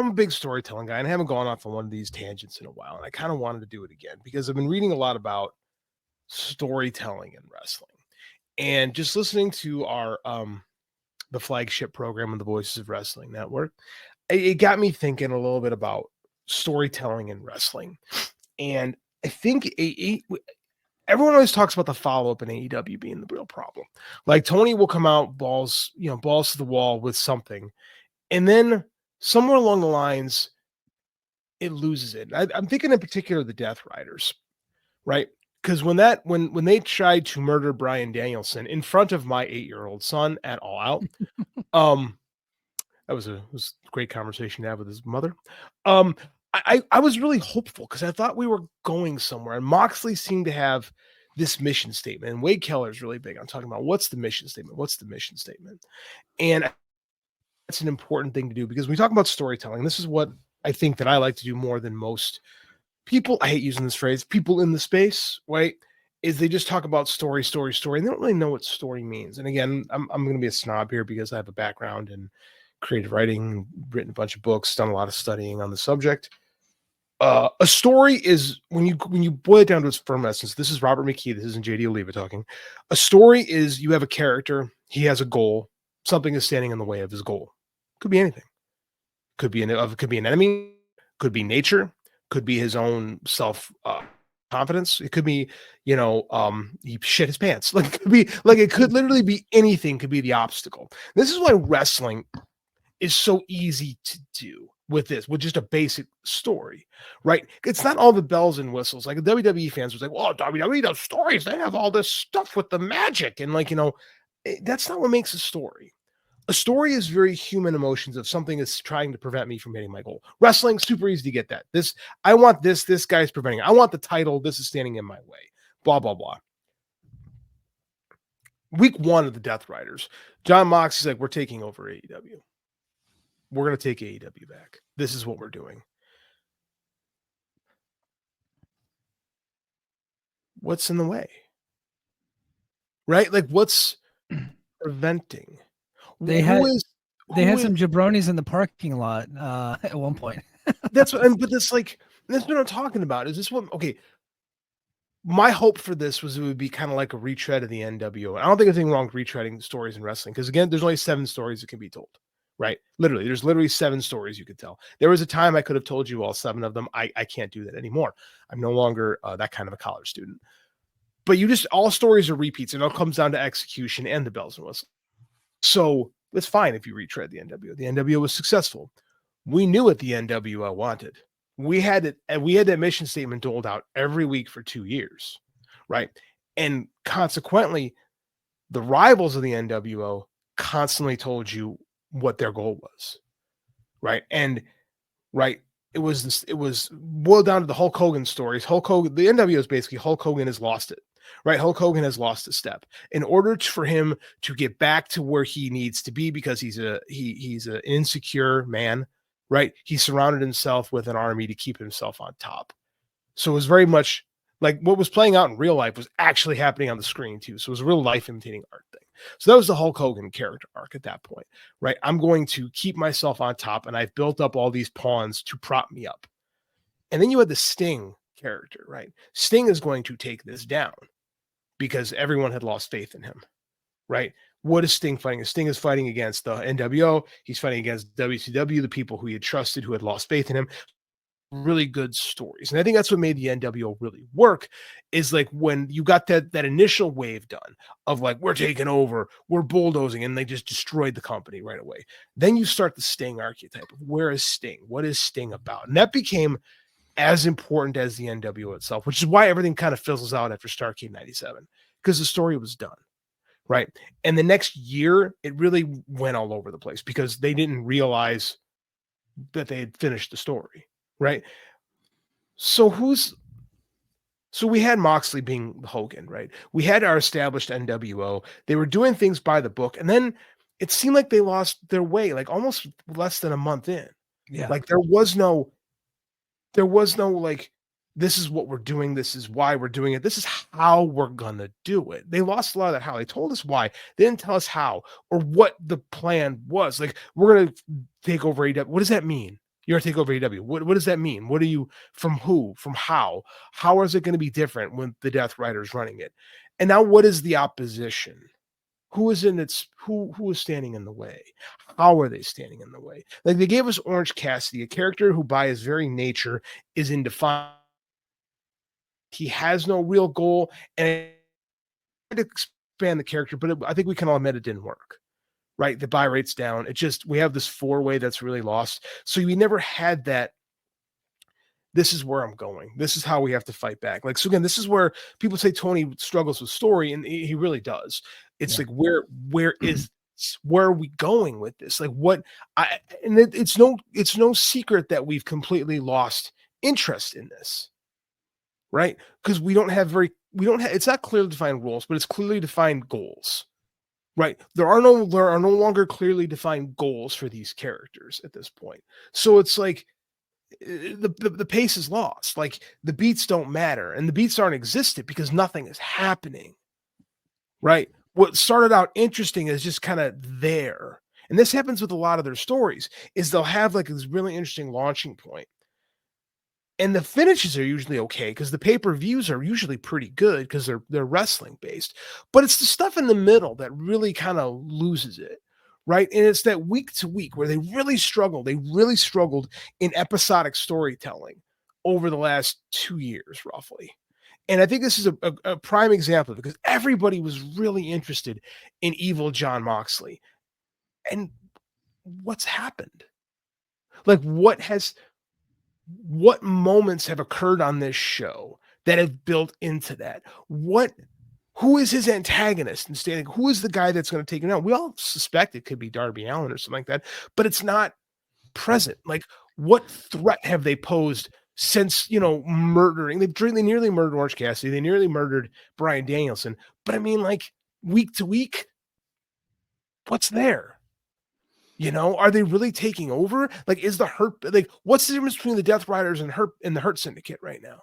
I'm a big storytelling guy, and I haven't gone off on one of these tangents in a while, and I kind of wanted to do it again because I've been reading a lot about storytelling in wrestling, and just listening to our the flagship program on the Voices of Wrestling Network, it got me thinking a little bit about storytelling in wrestling, and I think everyone always talks about the follow up in AEW being the real problem. Like Tony will come out balls to the wall with something, and then somewhere along the lines it loses it. I'm thinking in particular the Death Riders, right? Because when they tried to murder Brian Danielson in front of my 8-year-old son at All Out, um, that was a great conversation to have with his mother. I was really hopeful because I thought we were going somewhere, and Moxley seemed to have this mission statement. And Wade Keller is really big on talking about what's the mission statement, and that's an important thing to do because when we talk about storytelling, this is what I think that I like to do more than most people. I hate using this phrase, people in the space, right? Is they just talk about story, and they don't really know what story means. And again, I'm going to be a snob here because I have a background in creative writing, written a bunch of books, done a lot of studying on the subject. A story is when you boil it down to its firm essence. This is Robert McKee. This isn't JD Oliva talking. A story is you have a character. He has a goal. Something is standing in the way of his goal. Could be anything. Could be an enemy. Could be nature. Could be his own self confidence. It could be, he shit his pants. Like it could literally be anything. Could be the obstacle. This is why wrestling is so easy to do with just a basic story, right? It's not all the bells and whistles. Like the WWE fans was like, "Well, WWE does stories. They have all this stuff with the magic," and that's not what makes a story. A story is very human emotions of something that's trying to prevent me from hitting my goal. Wrestling, super easy to get that. I want this guy's preventing it. I want the title. This is standing in my way. Blah, blah, blah. Week 1 of the Death Riders, John Mox is like, we're taking over AEW. We're going to take AEW back. This is what we're doing. What's in the way? Right? Like, what's preventing? They had some jabronis in the parking lot at one point. But that's what I'm talking about. Is this what? Okay. My hope for this was it would be kind of like a retread of the NWO. I don't think there's anything wrong with retreading stories in wrestling because again, there's only 7 stories that can be told. Right? There's literally 7 stories you could tell. There was a time I could have told you all 7 of them. I can't do that anymore. I'm no longer that kind of a college student. But all stories are repeats, and it all comes down to execution and the bells and whistles. So it's fine if you retread the NWO. The NWO was successful. We knew what the NWO wanted. We had it, and we had that mission statement doled out every week for 2 years, right? And consequently, the rivals of the NWO constantly told you what their goal was, right? And it was boiled down to the Hulk Hogan stories. Hulk Hogan, the NWO is basically Hulk Hogan has lost it, right? Hulk Hogan has lost a step. In order for him to get back to where he needs to be, because he's an insecure man, right? He surrounded himself with an army to keep himself on top. So it was very much like what was playing out in real life was actually happening on the screen too. So it was a real life imitating art thing. So that was the Hulk Hogan character arc at that point, right? I'm going to keep myself on top, and I've built up all these pawns to prop me up. And then you had the Sting character, right? Sting is going to take this down because everyone had lost faith in him, right? What is Sting fighting? Sting is fighting against the NWO. He's fighting against WCW, the people who he had trusted, who had lost faith in him. Really good stories. And I think that's what made the NWO really work is like when you got that initial wave done of like, we're taking over, we're bulldozing, and they just destroyed the company right away. Then you start the Sting archetype of where is Sting? What is Sting about? And that became as important as the NWO itself, which is why everything kind of fizzles out after Starrcade 97 because the story was done. Right. And the next year, it really went all over the place because they didn't realize that they had finished the story. Right. So we had Moxley being Hogan, right? We had our established NWO. They were doing things by the book. And then it seemed like they lost their way, like almost less than a month in. Yeah. Like there was no like, this is what we're doing. This is why we're doing it. This is how we're going to do it. They lost a lot of that how. They told us why. They didn't tell us how or what the plan was. Like, we're going to take over AEW. What does that mean? You're going to take over AEW. What does that mean? What are you, from who, from how? How is it going to be different when the Deathriders running it? And now what is the opposition? Who is who is standing in the way? How are they standing in the way? Like, they gave us Orange Cassidy, a character who by his very nature is indefinable. He has no real goal, and to expand the character, but I think we can all admit it didn't work. Right? The buy rate's down. We have this 4-way that's really lost. So we never had that. This is where I'm going. This is how we have to fight back. Like, so again, this is where people say Tony struggles with story, and he really does. It's like, where is this? Where are we going with this? Like, it's no secret that we've completely lost interest in this. Right? Because we don't have it's not clearly defined rules, but it's clearly defined goals. Right. There are no longer clearly defined goals for these characters at this point. So it's like the pace is lost. Like, the beats don't matter, and the beats aren't existent because nothing is happening. Right. What started out interesting is just kind of there. And this happens with a lot of their stories, is they'll have like this really interesting launching point. And the finishes are usually okay because the pay-per-views are usually pretty good because they're wrestling based. But it's the stuff in the middle that really kind of loses it, right? And it's that week to week where they really struggle. They really struggled in episodic storytelling over the last 2 years, roughly. And I think this is a prime example, because everybody was really interested in evil John Moxley. And what's happened? Like, what moments have occurred on this show that have built into that? Who is his antagonist? And who is the guy that's going to take him out? We all suspect it could be Darby Allin or something like that, but it's not present. Like, what threat have they posed since, murdering? They nearly murdered Orange Cassidy. They nearly murdered Bryan Danielson. But I mean, like, week to week, what's there? Are they really taking over? Like, is the Hurt, like, what's the difference between the Deathriders and the Hurt Syndicate right now?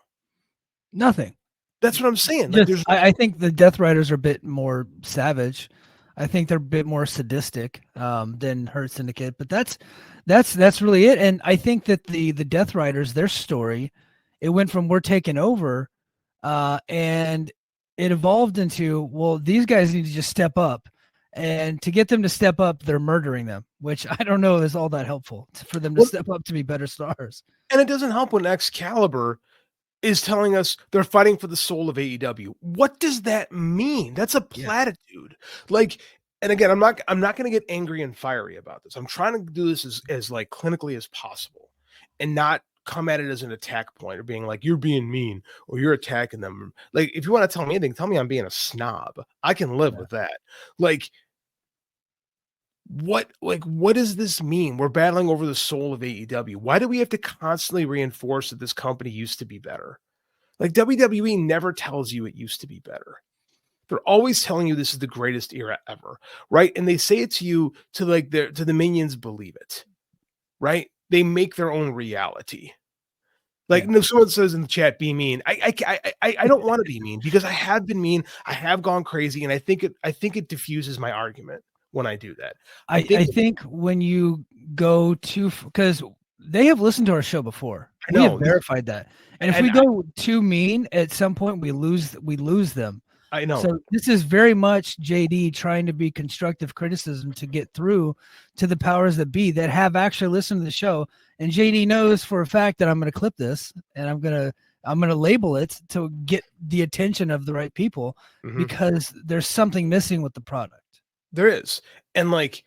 Nothing. That's what I'm saying. Like, I think the Deathriders are a bit more savage. I think they're a bit more sadistic than Hurt Syndicate, but that's really it. And I think that the Deathriders, their story, it went from we're taking over, and it evolved into, well, these guys need to just step up. And to get them to step up, they're murdering them, which I don't know is all that helpful for them to step up to be better stars. And it doesn't help when Excalibur is telling us they're fighting for the soul of AEW. What does that mean? That's a platitude. Yeah. Like, and again, I'm not going to get angry and fiery about this. I'm trying to do this as like clinically as possible, and not come at it as an attack point or being like, you're being mean or you're attacking them. Like, if you want to tell me anything, tell me I'm being a snob. I can live with that. Like, what does this mean? We're battling over the soul of AEW. Why do we have to constantly reinforce that this company used to be better? Like, WWE never tells you it used to be better. They're always telling you this is the greatest era ever, right? And they say it to you to the minions believe it, right? They make their own reality. Like, no, someone says in the chat, be mean. I don't want to be mean, because I have been mean. I have gone crazy, and I think it diffuses my argument when I do that. I think when you go to, because they have listened to our show before. We have verified that. And if we go too mean, at some point we lose them. I know. So this is very much JD trying to be constructive criticism to get through to the powers that be that have actually listened to the show. And JD knows for a fact that I'm going to clip this and I'm going to label it to get the attention of the right people, because there's something missing with the product. There is. And like,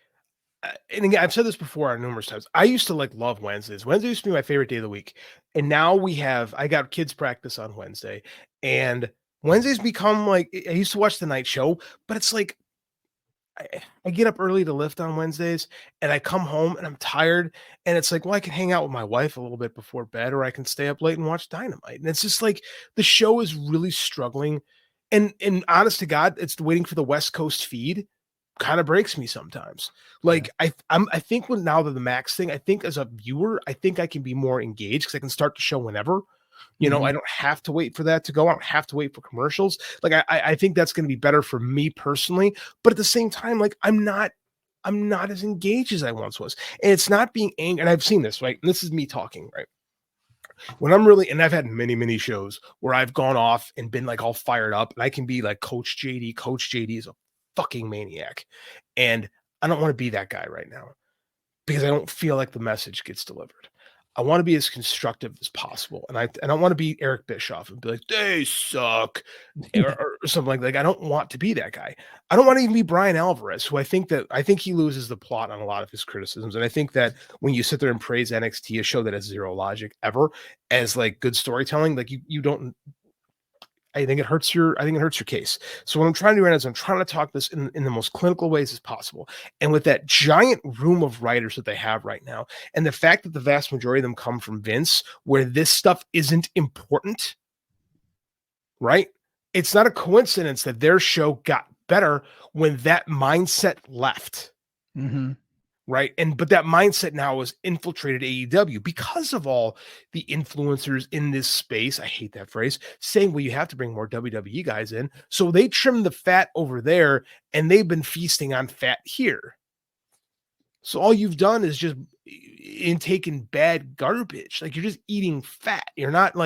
and again, I've said this before numerous times. I used to love Wednesdays. Wednesday used to be my favorite day of the week. And now I got kids practice on Wednesday, and Wednesdays become like, I used to watch the night show, but it's like, I get up early to lift on Wednesdays, and I come home and I'm tired, and it's like, well, I can hang out with my wife a little bit before bed, or I can stay up late and watch Dynamite. And it's just like, the show is really struggling. And honest to God, it's waiting for the West Coast feed kind of breaks me sometimes. Like, I think now that the Max thing, I think as a viewer, I think I can be more engaged because I can start the show whenever. I don't have to wait for that to go. I don't have to wait for commercials. Like, I think that's going to be better for me personally. But at the same time, like, I'm not I'm not as engaged as I once was. And it's not being angry. And I've seen this, right? And this is me talking, right? When I'm really, and I've had many, many shows where I've gone off and been like all fired up, and I can be like Coach JD. Coach JD is a fucking maniac. And I don't want to be that guy right now because I don't feel like the message gets delivered. I want to be as constructive as possible. And I don't want to be Eric Bischoff and be like, they suck or something like that. Like, I don't want to be that guy. I don't want to even be Brian Alvarez, who I think he loses the plot on a lot of his criticisms. And I think that when you sit there and praise NXT, a show that has zero logic ever, as like good storytelling, like you don't, I think it hurts your case. So what I'm trying to do right now is I'm trying to talk this in the most clinical ways as possible. And with that giant room of writers that they have right now, and the fact that the vast majority of them come from Vince, where this stuff isn't important, right? It's not a coincidence that their show got better when that mindset left. Mm-hmm. Right. But that mindset now has infiltrated AEW because of all the influencers in this space. I hate that phrase, saying, well, you have to bring more WWE guys in. So they trim the fat over there and they've been feasting on fat here. So all you've done is just taking bad garbage. Like, you're just eating fat. You're not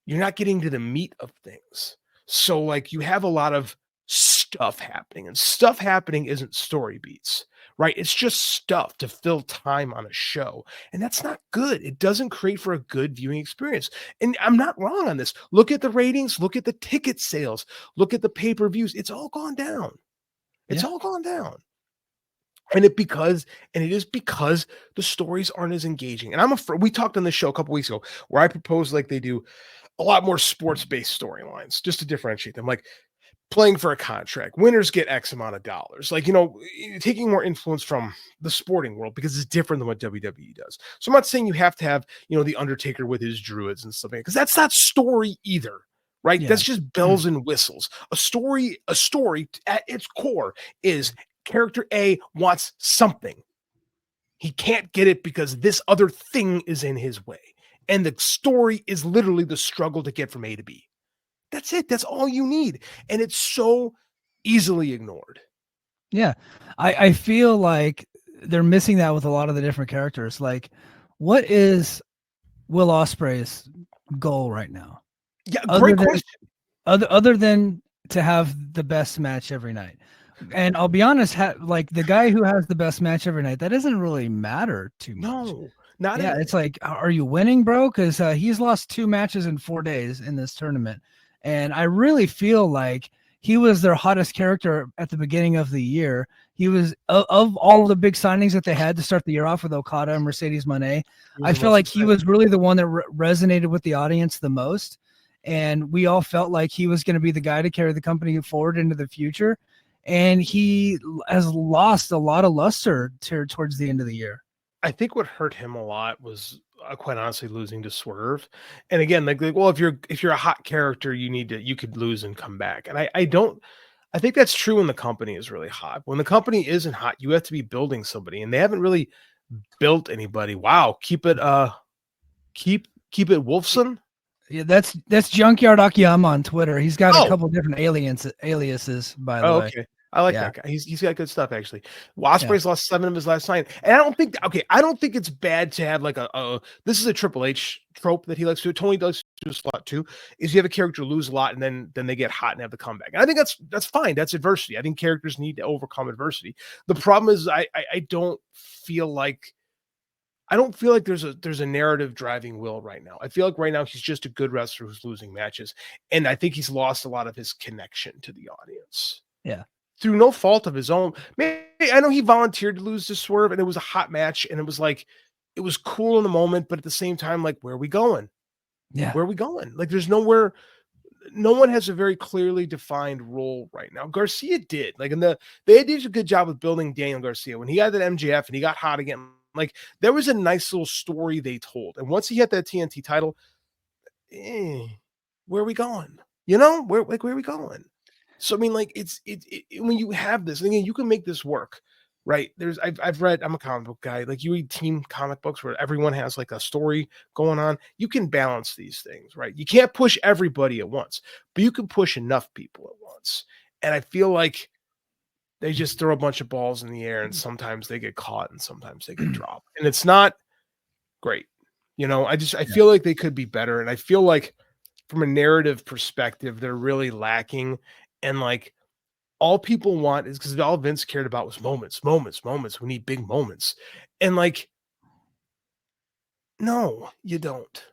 getting to the meat of things. So like, you have a lot of stuff happening, and stuff happening isn't story beats. Right? It's just stuff to fill time on a show. And that's not good. It doesn't create for a good viewing experience. And I'm not wrong on this. Look at the ratings, look at the ticket sales, look at the pay-per-views. It's all gone down. It's all gone down. And it is because the stories aren't as engaging. And I'm afraid, we talked on this show a couple weeks ago where I proposed like they do a lot more sports-based storylines just to differentiate them. Like, playing for a contract, winners get X amount of dollars, like, taking more influence from the sporting world because it's different than what WWE does. So I'm not saying you have to have, the Undertaker with his druids and stuff, because that's not story either, right? That's just bells and whistles. A story at its core is character A wants something. He can't get it because this other thing is in his way. And the story is literally the struggle to get from A to B. That's it. That's all you need. And it's so easily ignored. Yeah. I feel like they're missing that with a lot of the different characters. Like, what is Will Osprey's goal right now? Yeah, great question. Other than to have the best match every night. And I'll be honest, like the guy who has the best match every night, that doesn't really matter too much. No, not yeah. It's like, are you winning, bro? Because he's lost 2 matches in 4 days in this tournament. And I really feel like he was their hottest character at the beginning of the year. He was of all of the big signings that they had to start the year off with Okada and Mercedes Moné. I feel like he was really the one that resonated with the audience the most. And we all felt like he was going to be the guy to carry the company forward into the future. And he has lost a lot of luster towards the end of the year. I think what hurt him a lot was quite honestly losing to Swerve. And again, like, well, if you're a hot character, you could lose and come back. And I think that's true when the company is really hot. When the company isn't hot, you have to be building somebody, and they haven't really built anybody. Wow, keep it Wolfson. Yeah, that's Junkyard Akiyama on Twitter. He's got a couple different aliases, by the way. Okay. I like that guy. He's got good stuff, actually. Osprey's lost 7 of his last 9. And I don't think it's bad to have like this is a Triple H trope that he likes to do. Tony does do a lot too, is you have a character lose a lot and then they get hot and have the comeback. And I think that's fine. That's adversity. I think characters need to overcome adversity. The problem is I don't feel like there's a narrative driving Will right now. I feel like right now he's just a good wrestler who's losing matches. And I think he's lost a lot of his connection to the audience. Yeah. Through no fault of his own. Maybe, I know he volunteered to lose to Swerve, and it was a hot match, and it was like, it was cool in the moment, but at the same time, like, where are we going? Yeah. Where are we going? Like, there's nowhere. No one has a very clearly defined role right now. Garcia did. Like, they did a good job of building Daniel Garcia. When he got that MJF and he got hot again, like, there was a nice little story they told. And once he had that TNT title, where are we going? Where are we going? So, I mean, like, it's when you have this, again, you can make this work, right? I've read, I'm a comic book guy. Like, you read team comic books where everyone has like a story going on. You can balance these things, right? You can't push everybody at once, but you can push enough people at once. And I feel like They just throw a bunch of balls in the air, and sometimes they get caught, and sometimes they get dropped, and it's not great. I feel like they could be better, and I feel like from a narrative perspective, they're really lacking, and like all people want is because all Vince cared about was moments, moments, moments. We need big moments, and like, no, you don't.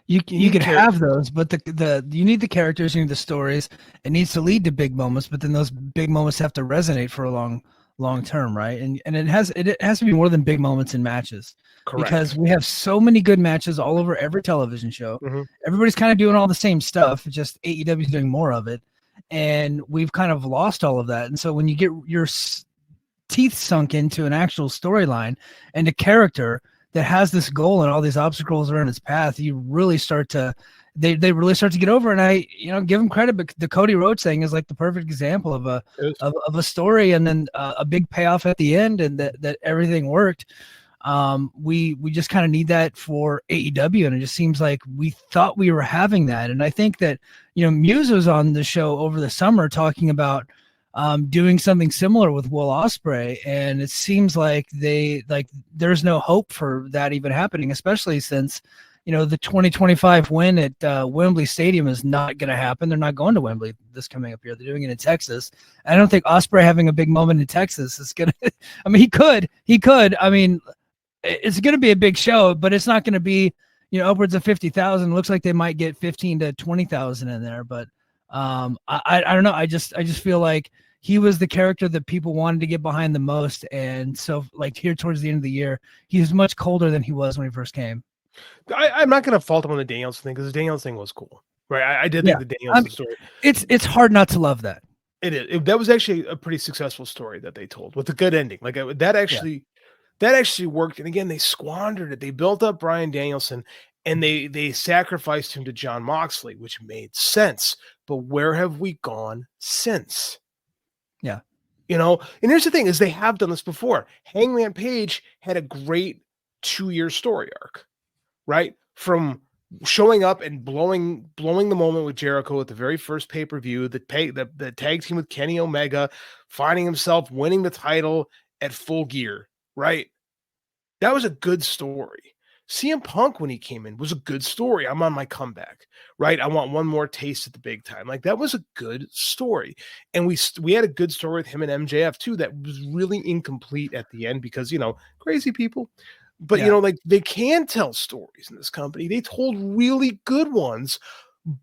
You could have those, but the you need the characters, you need the stories. It needs to lead to big moments, but then those big moments have to resonate for a long term, right? And it has to be more than big moments in matches. Correct. Because we have so many good matches all over every television show. Mm-hmm. Everybody's kind of doing all the same stuff, just AEW is doing more of it, and we've kind of lost all of that. And so when you get your teeth sunk into an actual storyline and a character that has this goal and all these obstacles are in its path, you really start to they really start to get over. And I give them credit, but the Cody Rhodes thing is like the perfect example of a story, and then a big payoff at the end, and that everything worked. We just kind of need that for AEW, and it just seems like we thought we were having that. And I think that Muse was on the show over the summer talking about doing something similar with Will Osprey, and it seems like there's no hope for that even happening, especially since the 2025 win at Wembley Stadium is not going to happen. They're not going to Wembley this coming up year. They're doing it in Texas. I don't think Osprey having a big moment in Texas is gonna I mean, he could. I mean, it's going to be a big show, but it's not going to be upwards of 50,000. Looks like they might get 15 to 20,000 in there, but I don't know. I just feel like he was the character that people wanted to get behind the most, and so like here towards the end of the year, he's much colder than he was when he first came. I'm not going to fault him on the Daniels thing, because the Daniels thing was cool, right? I did think the Daniels story. It's hard not to love that. It is. That was actually a pretty successful story that they told with a good ending. Like that actually worked. And again, they squandered it. They built up Bryan Danielson, and they sacrificed him to Jon Moxley, which made sense. But where have we gone since? Yeah. And here's the thing is they have done this before. Hangman Page had a great 2-year story arc, right? From showing up and blowing the moment with Jericho at the very first pay-per-view, the tag team with Kenny Omega, finding himself winning the title at Full Gear, right? That was a good story. CM Punk, when he came in, was a good story. I'm on my comeback, right? I want one more taste at the big time. Like, that was a good story. And we had a good story with him and MJF too that was really incomplete at the end because, crazy people. But, like, they can tell stories in this company. They told really good ones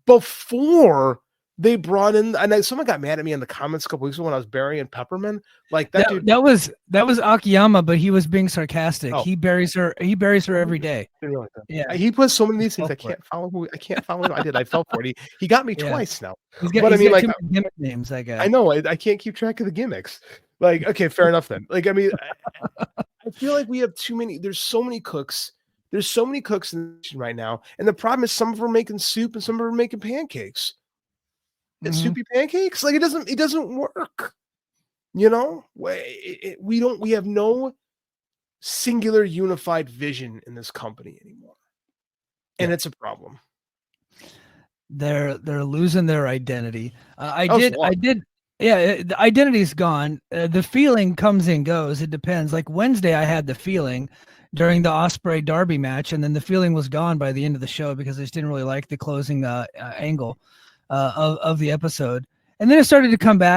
before they brought in, and someone got mad at me in the comments a couple weeks ago when I was burying Pepperman. Like that dude. That was Akiyama, but he was being sarcastic. Oh. He buries her every day. Like yeah. He puts so many of these things. I can't follow him. I did. I fell for it. He got me twice now. But I mean, like, gimmick names, I guess. I know. I can't keep track of the gimmicks. Like, okay, fair enough then. Like, I mean, I feel like we have too many. There's so many cooks. There's so many cooks in the nation right now, and the problem is some of them are making soup and some of them are making pancakes. And soupy pancakes, like it doesn't work. We have no singular unified vision in this company anymore, and it's a problem. They're losing their identity. Yeah, the identity's gone. The feeling comes and goes. It depends. Like Wednesday, I had the feeling during the Osprey Darby match, and then the feeling was gone by the end of the show because I just didn't really like the closing angle of the episode. And then it started to come back,